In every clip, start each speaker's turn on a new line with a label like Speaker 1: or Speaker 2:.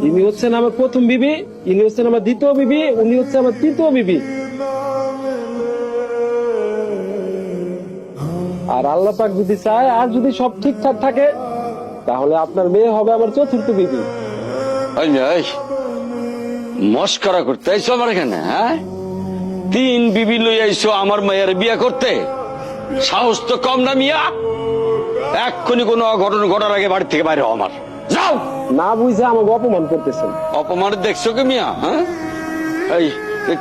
Speaker 1: ইনি হচ্ছেন আমার প্রথম বিবি, ইনি হচ্ছেন আমার দ্বিতীয় বিবি, উনি হচ্ছে আমার তৃতীয় বিবি। আর আল্লাহ পাক যদি চায় আর যদি সব ঠিকঠাক থাকে তাহলে আপনার মেয়ে হবে আমার চতুর্থ বিবি।
Speaker 2: মস্করা করতে আইসো আমার এখানে, হ্যাঁ? 3 বিবি লই আইসো আমার মেয়ের বিয়ে করতে? সাহস তো কম না মিয়া। এক্ষুনি কোনো অঘটন ঘটার আগে বাড়ি থেকে বাইরে হও আমার। যাও।
Speaker 1: না বুঝে আমাকে অপমান করতেছেন।
Speaker 2: অপমান দেখছো কি মিয়া? হ্যাঁ, এই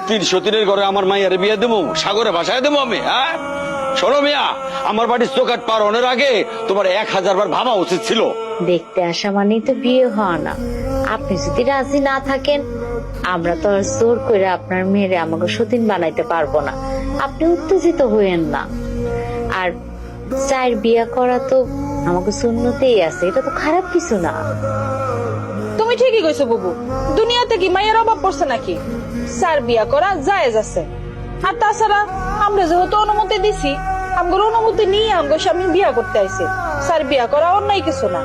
Speaker 2: 303-এর ঘরে আমার মায়ের বিয়ে দেবো, সাগরে ভাসায় দেবো আমি? হ্যাঁ, শোনো মিয়া, আমার বাড়ির চৌকাঠ পার হওয়ার আগে তোমার 1000 বার ভাবা উচিত ছিল।
Speaker 3: দেখতে আসা মানেই তো বিয়ে হওয়া না। আপনি যদি রাজি না থাকেন আমরা তো আর জোর করে আপনার মেয়েরে আমাকে সতীন বানাইতে পারবো না। আপনি উত্তেজিত হইেন না। আর চার বিয়ে করা তো আমাকে সুন্নতেই আছে, এটা তো খারাপ কিছু না।
Speaker 4: তুমি ঠিকই কইছো বুবু, দুনিয়াতে কি মায়ের অভাব পড়ছে নাকি? চার বিয়া করা জায়েজ আছে। আর তাছাড়া আমরা যেহেতু অনুমতি দিছি, আমগোর অনুমতি নিয়ে আমগো স্বামী বিয়া করতে আইছে। চার বিয়া করা অন্যায় কিছু না।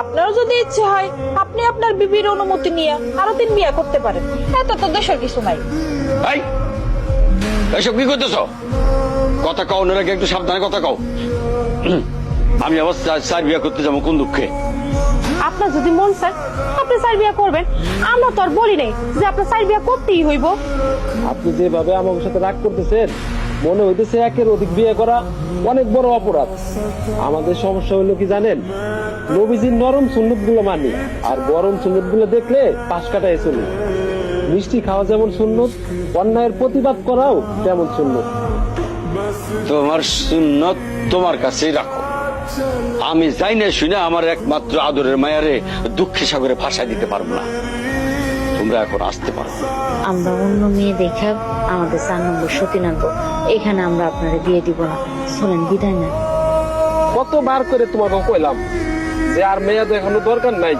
Speaker 4: আপনারও যদি ইচ্ছে হয় আপনি আপনার বিবির অনুমতি নিয়ে আরো 3 বিয়া করতে পারেন, এত তো দেশের কিছু নাই।
Speaker 2: এই, এসব কি করতেছো? কথা কও, ওনার আগে একটু সাবধানে কথা কও। আমি আবার 4 বিয়া করতে যাবো কোন দুঃখে?
Speaker 4: আপনার যদি মন চায় আপনি চার বিয়া করবেন, আমরা তো আর বলি নাই যে আপনার চার বিয়া করতেই হইব।
Speaker 1: আপনি যেভাবে আমার সাথে রাগ করতেছেন মনে হইতেছে একের অধিক বিয়ে করা অনেক বড় অপরাধ। আমাদের সমস্যা হলো কি জানেন, নবীজির নরম সুন্নত গুলো মানি আর গরম সুন্নত গুলো দেখলে পাশ কাটায় চলি। মিষ্টি খাওয়া যেমন সুন্নত, অন্যায়ের প্রতিবাদ করাও তেমন সুন্নত।
Speaker 2: তোমার সুন্নত তোমার কাছেই রাখো। আমি যাই না শুনে আমার একমাত্র আদরের মায়ারে দুঃখে সাগরে ভাষায় দিতে পারবো না। তোমরা এখন আসতে পারো।
Speaker 3: আমরা অন্য মেয়ে দেখে আমাদের 4 নম্বর সতীন আনবো, এখানে আমরা আপনারা বিয়ে দিব না। শুনেন, বিদায় না।
Speaker 1: কতবার করে তোমাকে কইলাম যে আর মেয়ে তো এখনো দরকার নাই,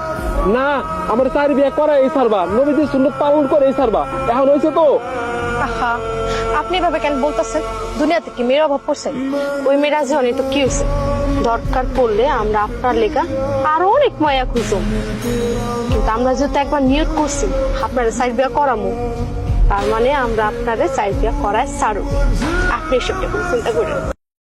Speaker 1: না আমার 4 বিয়ে করা এই সারবা, নবীজির সুন্নত পালন করে এই সারবা। এখন হয়েছে তো।
Speaker 4: আহা, আপনি এভাবে কেন বলতেছেন? দুনিয়াতে কি মেয়ের অভাব পড়ছে? ওই মেয়ে রাজি হলে তো কি হয়েছে? দরকার পড়লে আমরা আপনার লেখা আরো অনেক মায়া খুঁজব, কিন্তু আমরা যেহেতু একবার নিয়োগ করছি আপনারা চার বিয়া করামো, তার মানে আমরা আপনারে চার বিয়া করায় ছাড়ব। আপনি এসবটা কোনো চিন্তা করেন।